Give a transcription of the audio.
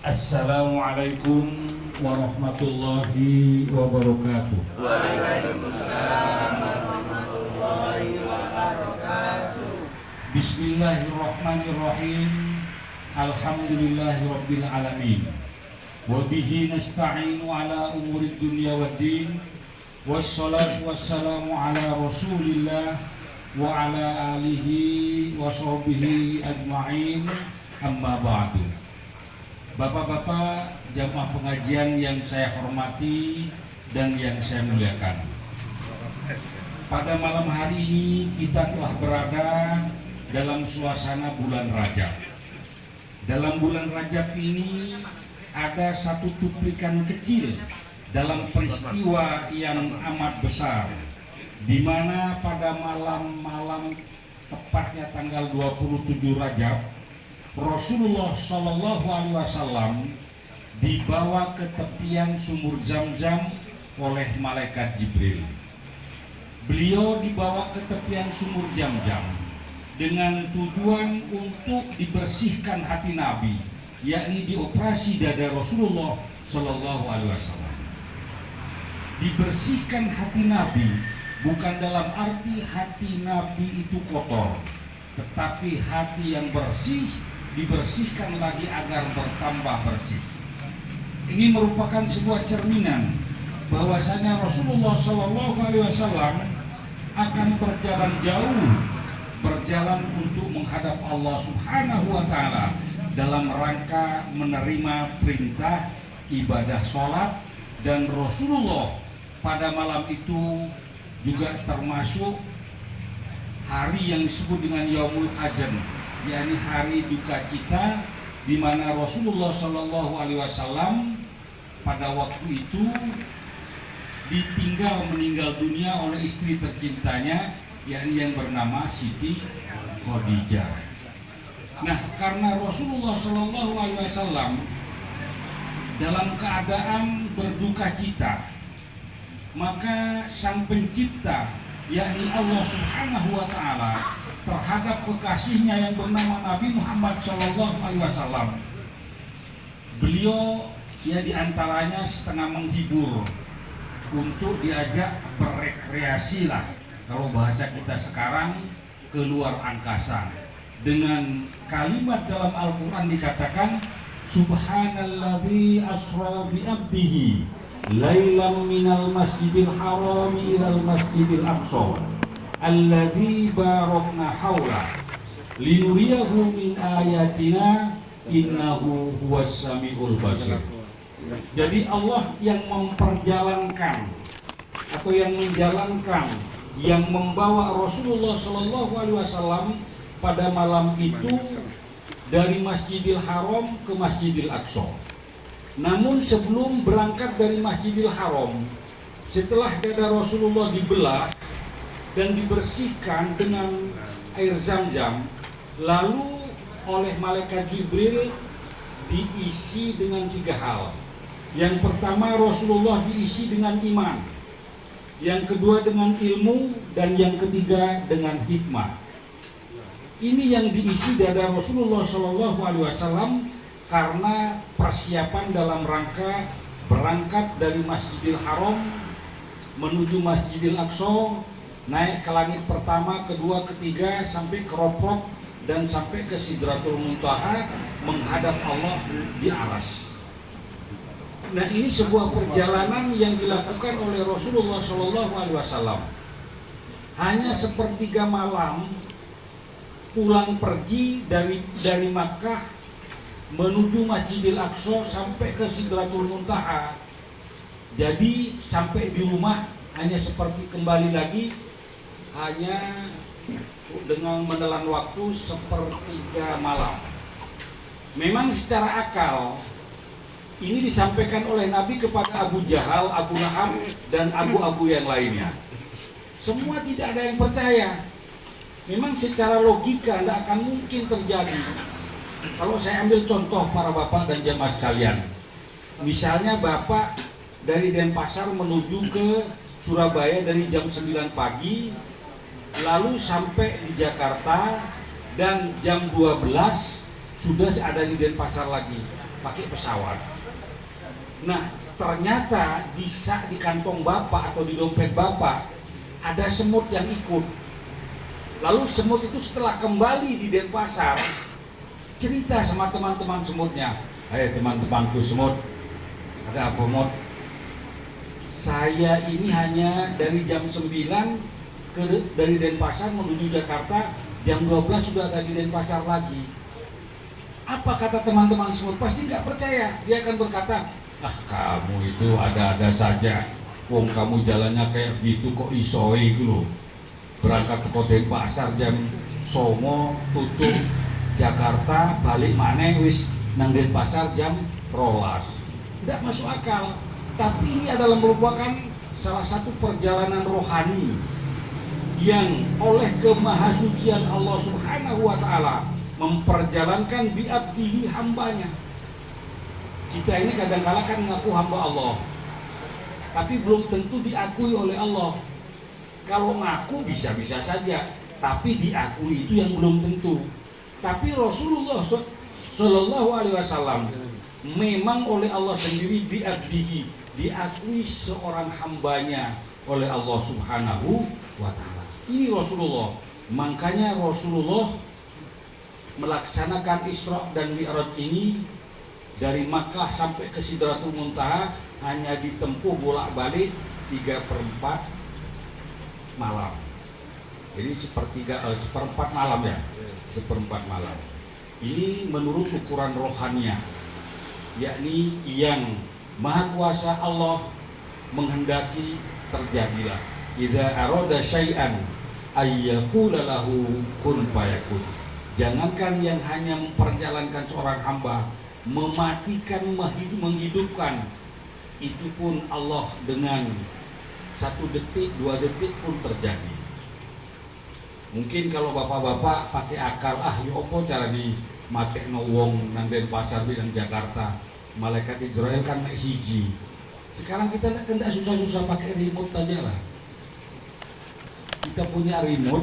Assalamualaikum warahmatullahi wabarakatuh. Bismillahirrahmanirrahim. Alhamdulillahirabbil alamin. Wa bihi nasta'inu ala umuri dunya waddin. Wassalatu wassalamu ala Rasulillah wa ala alihi wa sahbihi ajma'in. Amma ba'du. Bapak-bapak jamaah pengajian yang saya hormati dan yang saya muliakan. Pada malam hari ini kita telah berada dalam suasana bulan Rajab. Dalam bulan Rajab ini ada satu cuplikan kecil dalam peristiwa yang amat besar, di mana pada malam-malam tepatnya tanggal 27 Rajab, Rasulullah Shallallahu Alaihi Wasallam dibawa ke tepian sumur Zam-Zam oleh malaikat Jibril. Beliau dibawa ke tepian sumur Zam-Zam dengan tujuan untuk dibersihkan hati Nabi, yakni dioperasi dada Rasulullah Shallallahu Alaihi Wasallam. Dibersihkan hati Nabi bukan dalam arti hati Nabi itu kotor, tetapi hati yang bersih dibersihkan lagi agar bertambah bersih. Ini merupakan sebuah cerminan bahwasanya Rasulullah Shallallahu Alaihi Wasallam akan berjalan jauh, berjalan untuk menghadap Allah Subhanahu Wa Taala dalam rangka menerima perintah ibadah sholat, dan Rasulullah pada malam itu juga termasuk hari yang disebut dengan Yaumul Hazan, yakni hari duka cita, di mana Rasulullah Shallallahu Alaihi Wasallam pada waktu itu meninggal dunia oleh istri tercintanya, yakni yang bernama Siti Khadijah. Nah, karena Rasulullah Shallallahu Alaihi Wasallam dalam keadaan berduka cita, maka Sang Pencipta, yakni Allah Subhanahu Wa Taala, terhadap kekasihnya yang bernama Nabi Muhammad Shallallahu Alaihi Wasallam, beliau ya diantaranya setengah menghibur untuk diajak berekreasi lah, kalau bahasa kita sekarang, ke luar angkasa, dengan kalimat dalam Al-Quran dikatakan Subhanalladzi asra bi abdihi lailan minal masjidil harami ilal masjidil aqsa alladzi barakna haula linuriyahu min ayatina innahu huwas samiul basir. Jadi Allah yang memperjalankan atau yang menjalankan, yang membawa Rasulullah Shallallahu Alaihi Wasallam pada malam itu dari Masjidil Haram ke Masjidil Aqsa. Namun sebelum berangkat dari Masjidil Haram, setelah dada Rasulullah dibelah dan dibersihkan dengan air Zam-Zam, lalu oleh malaikat Jibril diisi dengan 3 hal. Yang pertama, Rasulullah diisi dengan iman, yang kedua dengan ilmu, dan yang ketiga dengan hikmah. Ini yang diisi dada Rasulullah Shallallahu Alaihi Wasallam karena persiapan dalam rangka berangkat dari Masjidil Haram menuju Masjidil Aqsa, naik ke langit pertama, kedua, ketiga, sampai ke Roprok dan sampai ke Sidratul Muntaha menghadap Allah di aras. Nah, ini sebuah perjalanan yang dilakukan oleh Rasulullah Shallallahu Alaihi Wasallam. Hanya sepertiga malam pulang pergi dari Makkah menuju Masjidil Aqsa sampai ke Sidratul Muntaha. Jadi sampai di rumah hanya seperti kembali lagi, hanya dengan menelan waktu sepertiga malam. Memang secara akal ini disampaikan oleh Nabi kepada Abu Jahal, Abu Lahab, dan abu-abu yang lainnya. Semua tidak ada yang percaya. Memang secara logika tidak akan mungkin terjadi. Kalau saya ambil contoh para bapak dan jemaah sekalian, misalnya bapak dari Denpasar menuju ke Surabaya dari jam 9 pagi, lalu sampai di Jakarta dan jam 12 sudah ada di Denpasar lagi pakai pesawat. Nah, ternyata di kantong bapak atau di dompet bapak ada semut yang ikut. Lalu semut itu setelah kembali di Denpasar cerita sama teman-teman semutnya, "Hai teman-temanku semut, ada apa mot? Saya ini hanya dari jam 9 dari Denpasar menuju Jakarta, jam 12 sudah ada di Denpasar lagi." Apa kata teman-teman semut? Pasti nggak percaya. Dia akan berkata, "Ah, kamu itu ada-ada saja. Wong kamu jalannya kayak gitu kok isoe itu loh. Berangkat ke Denpasar jam 09.00 tutup Jakarta, balik maneh wis nang Denpasar jam 12. Tidak masuk akal. Tapi ini adalah merupakan salah satu perjalanan rohani yang oleh kemahasucian Allah Subhanahu wa Ta'ala memperjalankan bi'abdihi, hambanya. Kita ini kadang-kala kan ngaku hamba Allah, tapi belum tentu diakui oleh Allah. Kalau ngaku bisa-bisa saja, tapi diakui itu yang belum tentu. Tapi Rasulullah Shallallahu Alaihi Wasallam memang oleh Allah sendiri bi'abdihi, diakui seorang hambanya oleh Allah Subhanahu wa Ta'ala. Ini Rasulullah. Makanya Rasulullah melaksanakan Isra dan Mi'raj ini dari Makkah sampai ke Sidratul Muntaha hanya ditempuh bolak-balik 3/4 malam. Jadi seperempat malam ya, seperempat malam. Ini menurut ukuran rohaninya, yakni yang Maha Kuasa Allah menghendaki terjadilah. Idza arada syai'an ayyaqula lahu kun fayakun. Jangankan yang hanya memperjalankan seorang hamba, mematikan, menghidupkan, itu pun Allah dengan 1 detik, 2 detik pun terjadi. Mungkin kalau bapak-bapak pakai akal, ya apa cara nih matekno wong nang Denpasar nang Jakarta, malaikat Israel kan naik siji. Sekarang kita tidak susah-susah pakai remote aja lah. Kita punya remote,